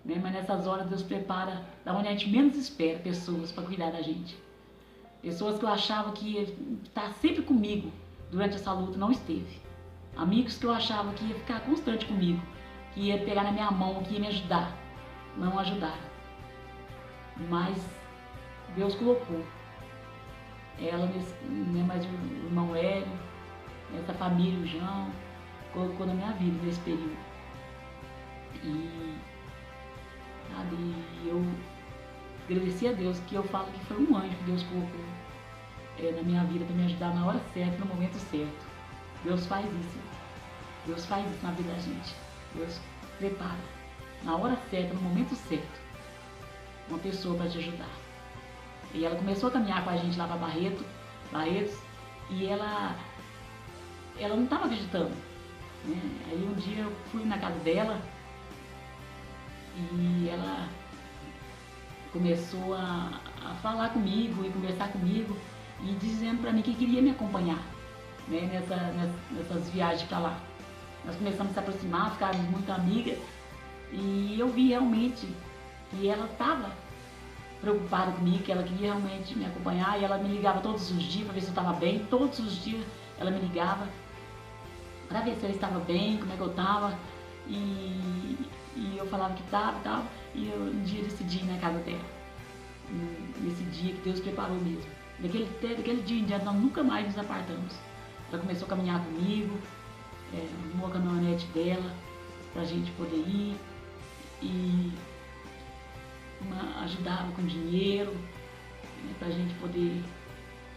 A: né? Mas nessas horas Deus prepara, da onde a gente menos espera, pessoas para cuidar da gente. Pessoas que eu achava que ia estar sempre comigo durante essa luta, não esteve. Amigos que eu achava que ia ficar constante comigo, que ia pegar na minha mão, que ia me ajudar, não ajudaram. Mas Deus colocou ela, né, mais o irmão Hélio, essa família, o João, colocou na minha vida nesse período. E, sabe, eu agradeci a Deus, que eu falo que foi um anjo que Deus colocou na minha vida para me ajudar na hora certa, no momento certo. Deus faz isso. Deus faz isso na vida da gente. Deus prepara na hora certa, no momento certo, uma pessoa para te ajudar. E ela começou a caminhar com a gente lá para Barretos, e ela não estava acreditando, né? Aí um dia eu fui na casa dela e ela começou a falar comigo e conversar comigo e dizendo para mim que queria me acompanhar, né, nessas viagens para lá. Nós começamos a se aproximar, ficamos muito amigas e eu vi realmente que ela estava preocupada comigo, que ela queria realmente me acompanhar e ela me ligava todos os dias para ver se eu estava bem. Todos os dias ela me ligava para ver se eu estava bem, como é que eu estava, e eu falava que estava e tal, e eu um dia decidi ir na casa dela, nesse dia que Deus preparou mesmo. Daquele dia em diante nós nunca mais nos apartamos. Ela começou a caminhar comigo, arrumou a caminhonete dela pra gente poder ir e ajudava com dinheiro, né, pra gente poder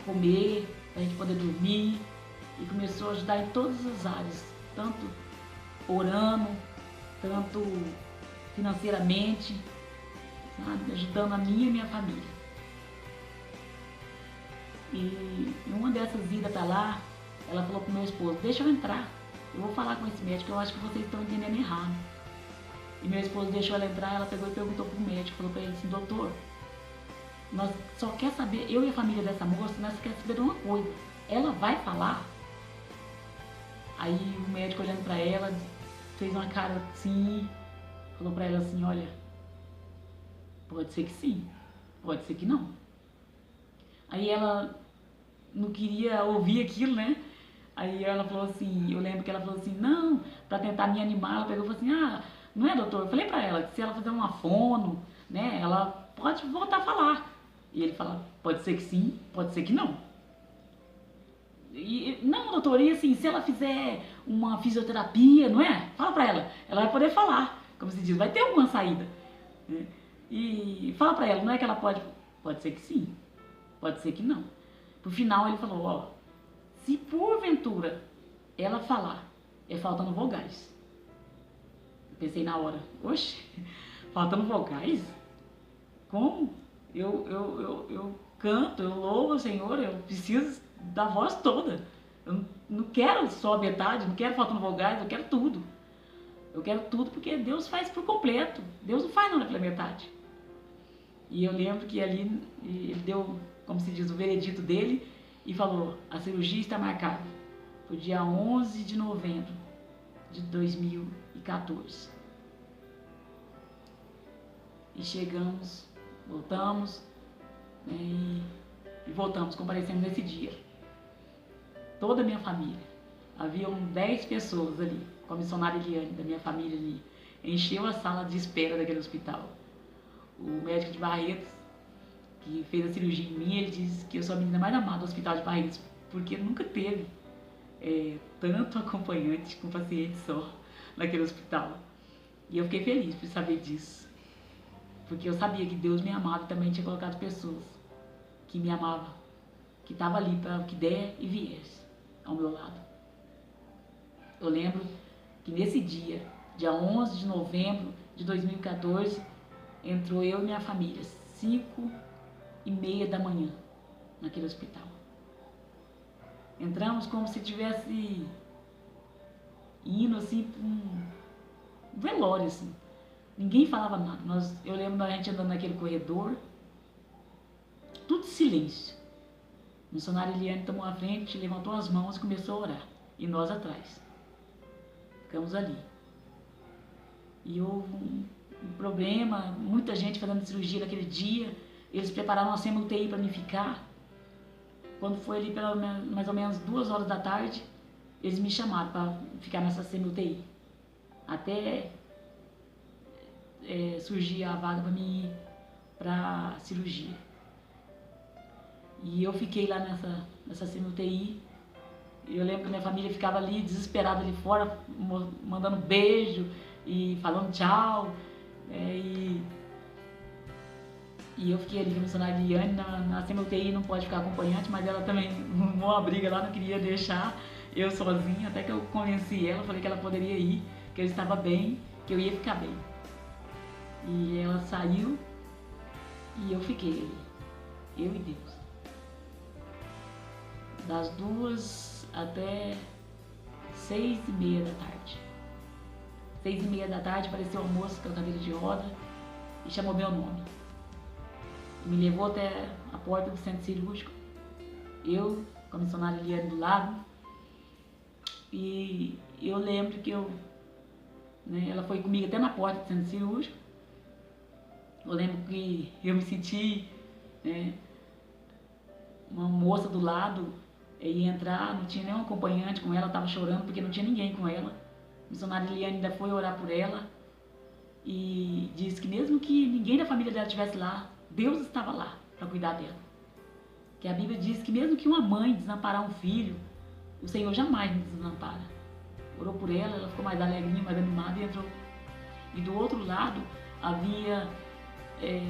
A: comer, pra gente poder dormir, e começou a ajudar em todas as áreas, tanto orando, tanto financeiramente, sabe, ajudando a minha e minha família. E numa dessas idas pra lá, ela falou pro meu esposo, deixa eu entrar, eu vou falar com esse médico, eu acho que vocês estão entendendo errado. E meu esposo deixou ela entrar, ela pegou e perguntou pro médico, falou pra ele assim, doutor, nós só quer saber, eu e a família dessa moça, nós quer saber de uma coisa, ela vai falar? Aí o médico olhando pra ela, fez uma cara assim, falou pra ela assim, olha, pode ser que sim, pode ser que não. Aí ela não queria ouvir aquilo, né? Aí ela falou assim, eu lembro que ela falou assim, não, pra tentar me animar, ela pegou e falou assim, não é, doutor? Eu falei pra ela que se ela fazer uma fono, né, ela pode voltar a falar. E ele fala, pode ser que sim, pode ser que não. E, não, doutor, e assim, se ela fizer uma fisioterapia, não é? Fala pra ela vai poder falar, como se diz, vai ter alguma saída, né? E fala pra ela, não é que ela pode ser que sim, pode ser que não. Pro final ele falou, ó, se porventura ela falar, faltando vogais. Eu pensei na hora, oxe, faltando vogais? Como? Eu canto, eu louvo o Senhor, eu preciso da voz toda. Eu não quero só a metade, não quero faltando vogais, eu quero tudo. Eu quero tudo porque Deus faz por completo. Deus não faz nada pela metade. E eu lembro que ali ele deu, como se diz, o veredito dele e falou: a cirurgia está marcada para o dia 11 de novembro de 2014. E chegamos, voltamos, né, e voltamos, comparecemos nesse dia. Toda a minha família, haviam 10 pessoas ali, com a missionária Eliane, da minha família ali, encheu a sala de espera daquele hospital. O médico de Barretos, que fez a cirurgia em mim, ele disse que eu sou a menina mais amada do hospital de Barretos, porque nunca teve tanto acompanhante com paciente só naquele hospital. E eu fiquei feliz por saber disso, porque eu sabia que Deus me amava e também tinha colocado pessoas que me amavam, que estavam ali para o que der e viesse ao meu lado. Eu lembro que nesse dia 11 de novembro de 2014, entrou eu e minha família, 5:30 da manhã, naquele hospital. Entramos como se tivesse indo assim para um velório, assim. Ninguém falava nada. Eu lembro da gente andando naquele corredor, tudo silêncio. A missionária Eliane tomou a frente, levantou as mãos e começou a orar. E nós atrás. Ficamos ali. E houve um problema, muita gente fazendo cirurgia naquele dia. Eles prepararam uma semi-UTI para mim ficar. Quando foi ali pela mais ou menos 2 horas da tarde, eles me chamaram para ficar nessa semi-UTI. Até surgir a vaga para mim ir para cirurgia. E eu fiquei lá nessa semi-UTI. Eu lembro que minha família ficava ali desesperada ali fora, mandando beijo e falando tchau. E eu fiquei ali com a missionária Eliane na semi-UTI, não pode ficar acompanhante, mas ela também arrumou uma briga lá, não queria deixar eu sozinha, até que eu convenci ela, falei que ela poderia ir, que eu estava bem, que eu ia ficar bem. E ela saiu e eu fiquei ali, eu e Deus. Das 2 até 6:30 da tarde. 6:30 da tarde apareceu uma moça com a cadeira de roda e chamou meu nome. Me levou até a porta do centro cirúrgico, eu com a missionária Eliane do lado, e eu lembro que ela foi comigo até na porta do centro cirúrgico. Eu lembro que eu me senti, uma moça do lado ia entrar, não tinha nenhum acompanhante com ela, estava chorando porque não tinha ninguém com ela. A missionária Eliane ainda foi orar por ela e disse que mesmo que ninguém da família dela estivesse lá, Deus estava lá para cuidar dela. Que a Bíblia diz que mesmo que uma mãe desamparar um filho, o Senhor jamais me desampara. Orou por ela, ela ficou mais alegrinha, mais animada e entrou. E do outro lado havia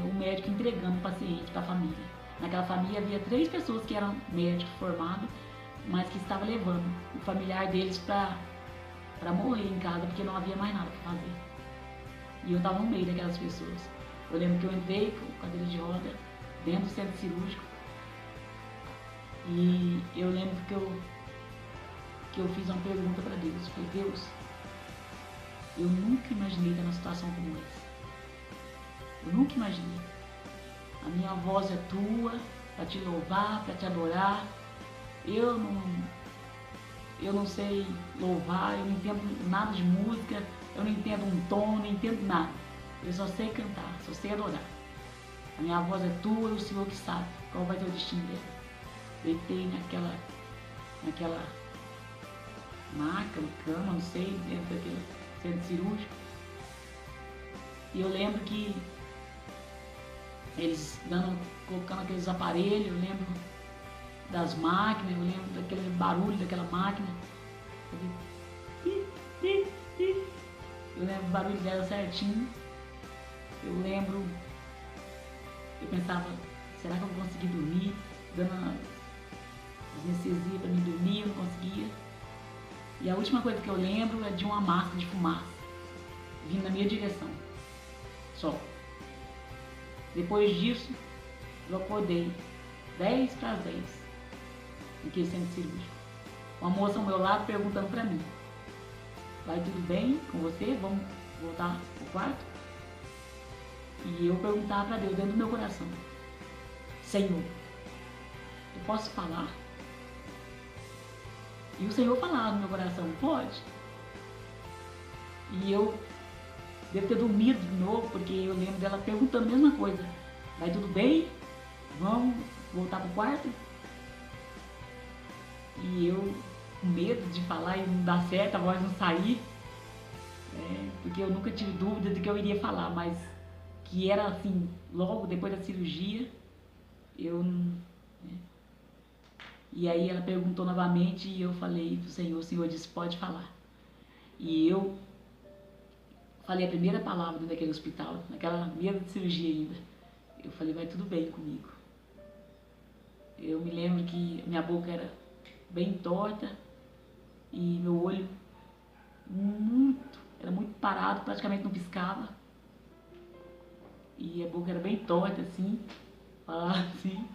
A: um médico entregando o paciente para a família. Naquela família havia 3 pessoas que eram médicos formados, mas que estavam levando o familiar deles para morrer em casa, porque não havia mais nada para fazer. E eu estava no meio daquelas pessoas. Eu lembro que eu entrei com cadeira de roda dentro do centro cirúrgico e eu lembro que eu fiz uma pergunta para Deus. Falei: Deus, eu nunca imaginei estar numa situação como essa. Eu nunca imaginei. A minha voz é tua para te louvar, para te adorar. Eu não sei louvar, eu não entendo nada de música, eu não entendo um tom, não entendo nada. Eu só sei cantar, só sei adorar. A minha voz é tua e o Senhor que sabe qual vai ser o destino dela. Deitei naquela maca, cama, não sei, dentro daquele centro cirúrgico. E eu lembro que eles colocando aqueles aparelhos, eu lembro das máquinas, eu lembro daquele barulho daquela máquina. Eu lembro o barulho dela certinho. Eu pensava, será que eu vou conseguir dormir? Dando anestesia para mim dormir, eu não conseguia. E a última coisa que eu lembro é de uma massa de fumaça vindo na minha direção. Só. Depois disso, eu acordei 10 para as 10 naquele centro cirúrgico. Uma moça ao meu lado perguntando para mim: vai tudo bem com você? Vamos voltar pro quarto? E eu perguntava para Deus dentro do meu coração: Senhor, eu posso falar? E o Senhor falava no meu coração, pode. E eu devo ter dormido de novo, porque eu lembro dela perguntando a mesma coisa. Vai tudo bem? Vamos voltar pro quarto? E eu com medo de falar e não dar certo, a voz não sair, porque eu nunca tive dúvida de que eu iria falar, mas que era assim, logo depois da cirurgia, eu não... E aí ela perguntou novamente e eu falei pro Senhor, o Senhor disse, pode falar. E eu falei a primeira palavra daquele hospital, naquela mesa de cirurgia ainda. Eu falei, vai tudo bem comigo. Eu me lembro que minha boca era bem torta e meu olho era muito parado, praticamente não piscava. E a boca era bem torta assim, falava assim.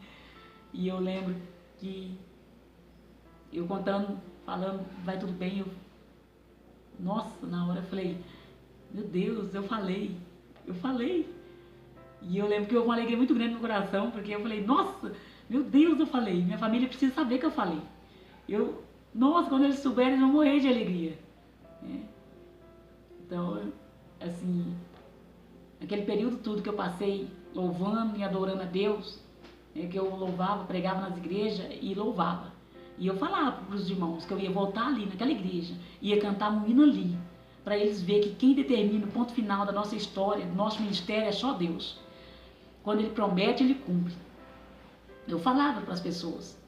A: E eu lembro que eu contando, falando, vai tudo bem, nossa, na hora eu falei, meu Deus, eu falei. E eu lembro que houve uma alegria muito grande no coração, porque eu falei, nossa, meu Deus, eu falei, minha família precisa saber que eu falei. Nossa, quando eles souberem, eles vão morrer de alegria. Então, assim, aquele período todo que eu passei louvando e adorando a Deus, que eu louvava, pregava nas igrejas e louvava. E eu falava para os irmãos que eu ia voltar ali naquela igreja, ia cantar um hino ali, para eles verem que quem determina o ponto final da nossa história, do nosso ministério, é só Deus. Quando Ele promete, Ele cumpre. Eu falava para as pessoas.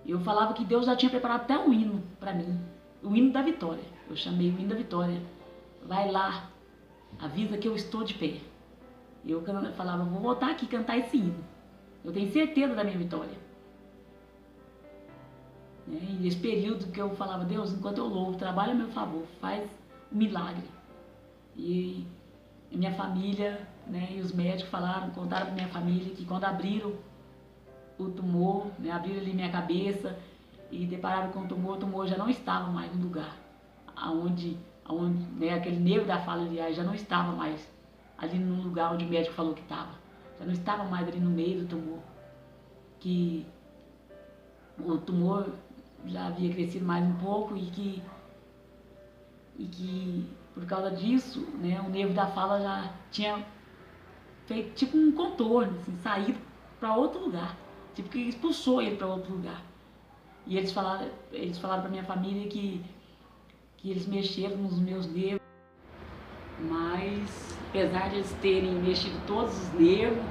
A: Eu falava que Deus já tinha preparado até um hino para mim, o hino da vitória. Eu chamei o hino da vitória. Vai lá, avisa que eu estou de pé. Eu falava, vou voltar aqui cantar esse hino. Eu tenho certeza da minha vitória. E nesse período que eu falava, Deus, enquanto eu louvo, trabalha a meu favor, faz um milagre. E minha família, e os médicos contaram para minha família que quando abriram o tumor, abriram ali minha cabeça e depararam com o tumor já não estava mais no lugar aonde aquele nervo da fala, aliás, já não estava mais ali no lugar onde o médico falou que estava. Já não estava mais ali no meio do tumor. Que o tumor já havia crescido mais um pouco e que por causa disso, o nervo da fala já tinha feito tipo um contorno, assim, saído para outro lugar, tipo que expulsou ele para outro lugar. E eles falaram para minha família que eles mexeram nos meus nervos, mas apesar de eles terem mexido todos os nervos,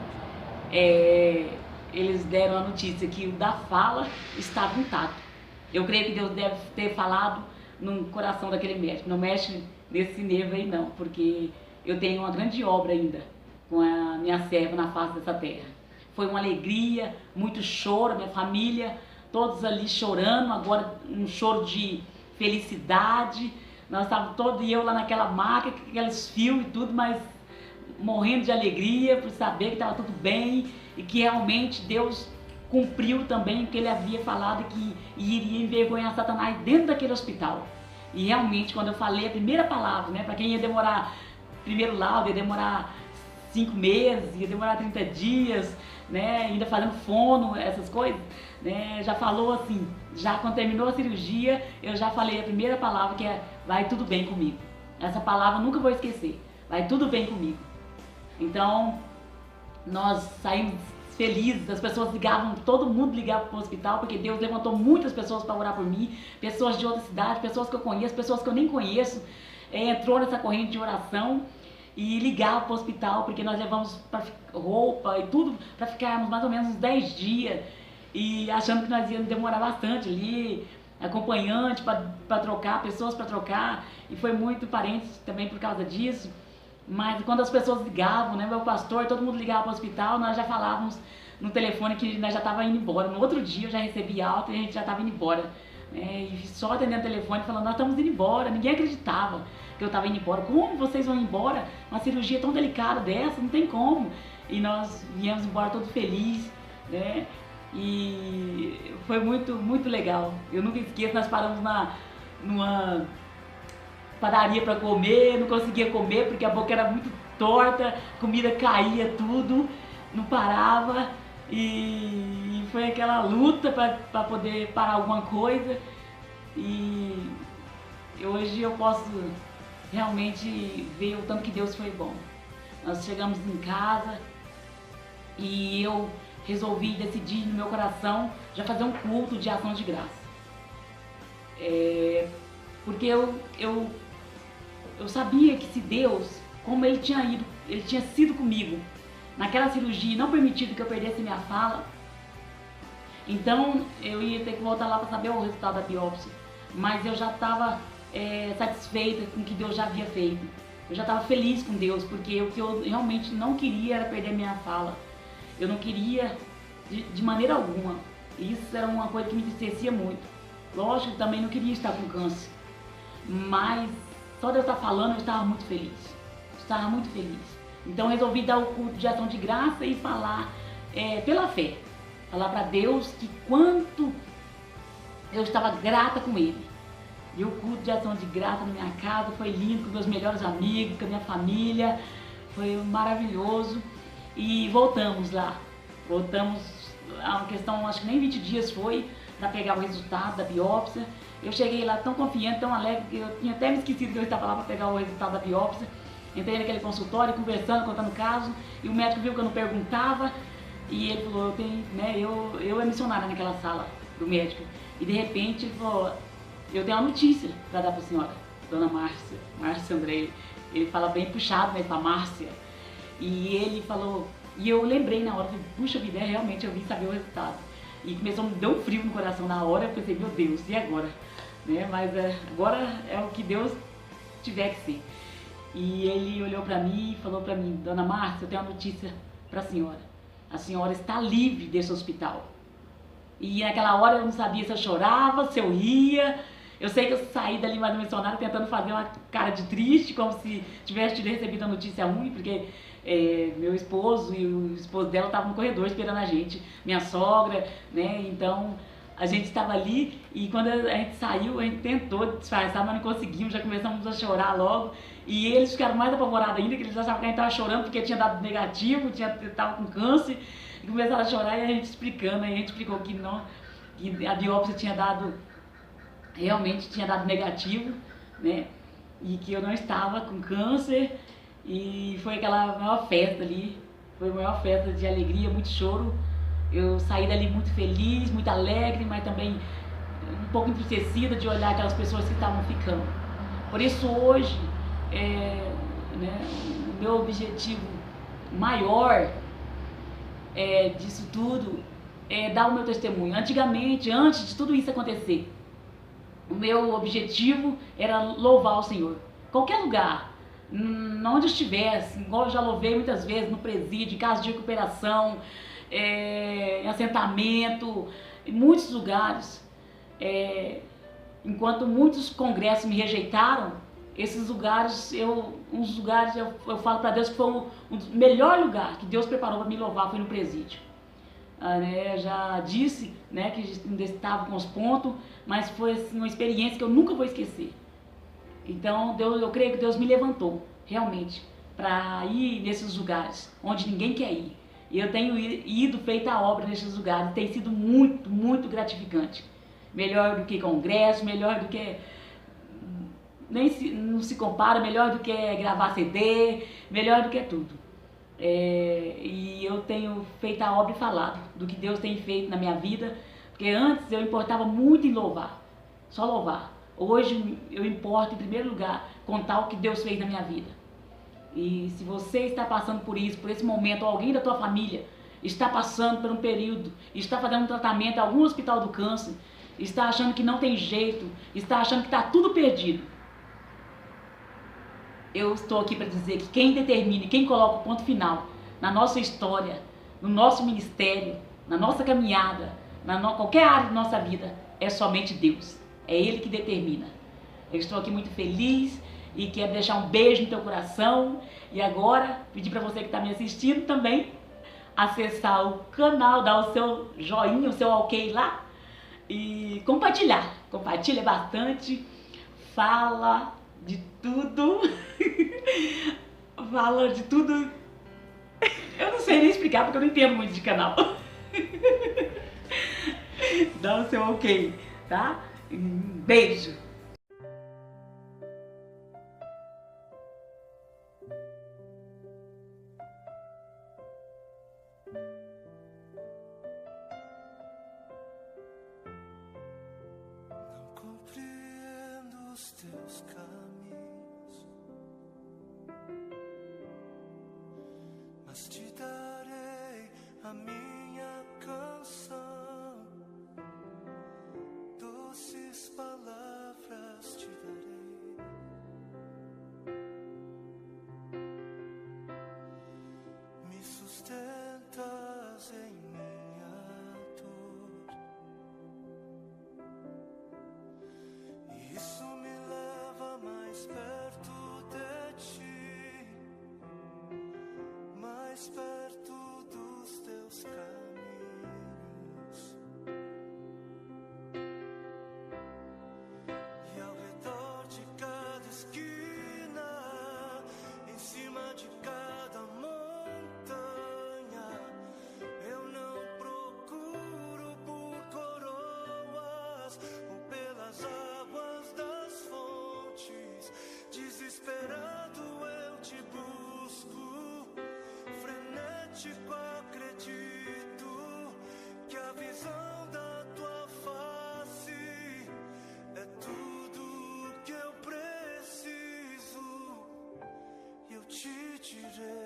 A: eles deram a notícia que o da fala estava intacto. Eu creio que Deus deve ter falado no coração daquele médico, não mexe nesse nervo aí não, porque eu tenho uma grande obra ainda com a minha serva na face dessa terra. Foi uma alegria, muito choro, minha família, todos ali chorando, agora um choro de felicidade. Nós estávamos todos, e eu lá naquela maca, com aqueles fios e tudo, mas morrendo de alegria por saber que estava tudo bem e que realmente Deus cumpriu também o que Ele havia falado, que iria envergonhar Satanás dentro daquele hospital. E realmente, quando eu falei a primeira palavra, para quem ia demorar, primeiro laudo, ia demorar 5 meses, ia demorar 30 dias, ainda fazendo fono, essas coisas, já falou assim, já quando terminou a cirurgia, eu já falei a primeira palavra, que é, vai tudo bem comigo. Essa palavra eu nunca vou esquecer, vai tudo bem comigo. Então, nós saímos felizes, as pessoas ligavam, todo mundo ligava para o hospital, porque Deus levantou muitas pessoas para orar por mim, pessoas de outra cidade, pessoas que eu conheço, pessoas que eu nem conheço, entrou nessa corrente de oração e ligava para o hospital, porque nós levamos roupa e tudo para ficarmos mais ou menos uns 10 dias, e achando que nós íamos demorar bastante ali, acompanhante para trocar, pessoas para trocar, e foi muito parente também por causa disso. Mas quando as pessoas ligavam, meu pastor, todo mundo ligava para o hospital, nós já falávamos no telefone que nós já estava indo embora. No outro dia eu já recebi alta e a gente já estava indo embora. E só atendendo o telefone falando, nós estamos indo embora. Ninguém acreditava que eu estava indo embora. Como vocês vão embora? Uma cirurgia tão delicada dessa, não tem como. E nós viemos embora todos felizes, E foi muito, muito legal. Eu nunca esqueço, nós paramos numa padaria para comer, não conseguia comer porque a boca era muito torta, comida caía tudo, não parava, e foi aquela luta para poder parar alguma coisa. E hoje eu posso realmente ver o tanto que Deus foi bom. Nós chegamos em casa e eu resolvi decidir no meu coração já fazer um culto de ação de graça. Porque eu sabia que se Deus, como Ele tinha sido comigo naquela cirurgia e não permitido que eu perdesse minha fala, então eu ia ter que voltar lá para saber o resultado da biópsia. Mas eu já estava satisfeita com o que Deus já havia feito. Eu já estava feliz com Deus, porque o que eu realmente não queria era perder minha fala. Eu não queria de maneira alguma. Isso era uma coisa que me entristecia muito. Lógico, eu também não queria estar com câncer. Mas só de eu estar falando, eu estava muito feliz. Estava muito feliz. Então resolvi dar o culto de ação de graça e falar pela fé. Falar para Deus que quanto eu estava grata com Ele. E o culto de ação de graça na minha casa foi lindo, com meus melhores amigos, com a minha família. Foi maravilhoso. E voltamos lá. Voltamos, a uma questão, acho que nem 20 dias foi, para pegar o resultado da biópsia. Eu cheguei lá tão confiante, tão alegre, que eu tinha até me esquecido que eu estava lá para pegar o resultado da biópsia. Entrei naquele consultório, conversando, contando o caso, e o médico viu que eu não perguntava, e ele falou, eu é missionária naquela sala do médico. E de repente ele falou, eu tenho uma notícia para dar para a senhora, dona Márcia Andrei. Ele fala bem puxado, né, para Márcia. E ele falou, e eu lembrei na hora, puxa vida, realmente eu vim saber o resultado. E começou a me dar um frio no coração na hora, eu pensei, meu Deus, e agora? Né? Mas agora é o que Deus tiver que ser. E ele olhou para mim e falou para mim, dona Márcia, eu tenho uma notícia para a senhora está livre desse hospital. E naquela hora eu não sabia se eu chorava, se eu ria. Eu sei que eu saí dali mais mencionada tentando fazer uma cara de triste, como se tivesse tido recebido a notícia ruim, porque meu esposo e o esposo dela estavam no corredor esperando a gente, minha sogra, né? Então a gente estava ali e quando a gente saiu, a gente tentou disfarçar, mas não conseguimos, já começamos a chorar logo. E eles ficaram mais apavorados ainda, que eles achavam que a gente estava chorando porque tinha dado negativo, estava com câncer, e começaram a chorar e a gente explicando, aí a gente explicou que não, que a biópsia realmente tinha dado negativo, né? E que eu não estava com câncer. E foi aquela maior festa ali, foi a maior festa de alegria, muito choro. Eu saí dali muito feliz, muito alegre, mas também um pouco entristecida de olhar aquelas pessoas que estavam ficando. Por isso hoje, o meu objetivo maior disso tudo é dar o meu testemunho. Antigamente, antes de tudo isso acontecer, o meu objetivo era louvar o Senhor. Qualquer lugar, onde estivesse, igual eu já louvei muitas vezes no presídio, em casa de recuperação, em assentamento, em muitos lugares. Enquanto muitos congressos me rejeitaram, esses lugares, eu falo para Deus que foi um dos melhores lugares que Deus preparou para me louvar, foi no presídio. Já disse, né, que ainda estava com os pontos, mas foi assim, uma experiência que eu nunca vou esquecer. Então eu creio que Deus me levantou, realmente, para ir nesses lugares onde ninguém quer ir. E eu tenho ido, feito a obra nesses lugares, tem sido muito, muito gratificante. Melhor do que congresso, melhor do que... não se compara, melhor do que gravar CD, melhor do que tudo. E eu tenho feito a obra e falado do que Deus tem feito na minha vida, porque antes eu importava muito em louvar, só louvar. Hoje eu importo em primeiro lugar contar o que Deus fez na minha vida. E se você está passando por isso, por esse momento, ou alguém da tua família está passando por um período, está fazendo um tratamento em algum hospital do câncer, está achando que não tem jeito, está achando que está tudo perdido, eu estou aqui para dizer que quem determina, quem coloca o ponto final na nossa história, no nosso ministério, na nossa caminhada, qualquer área da nossa vida, é somente Deus. É Ele que determina. Eu estou aqui muito feliz e quero deixar um beijo no teu coração. E agora, pedir para você que está me assistindo também, acessar o canal, dar o seu joinha, o seu ok lá e compartilhar. Compartilha bastante, fala de tudo, fala de tudo. Eu não sei nem explicar porque eu não entendo muito de canal. Dá o seu ok, tá? Beijo!
B: Não compreendo os teus caminhos, mas te darei a minha canção, doces palavras te darei. Me sustentas em minha dor, e isso me leva mais perto de ti, mais perto dos teus caminhos. E ao redor de cada esquina, em cima de cada montanha, eu não procuro por coroas ou pelas águas das fontes. Desesperado eu te busco, frenético acredito que a visão da tua face é tudo que eu preciso. Eu te direi.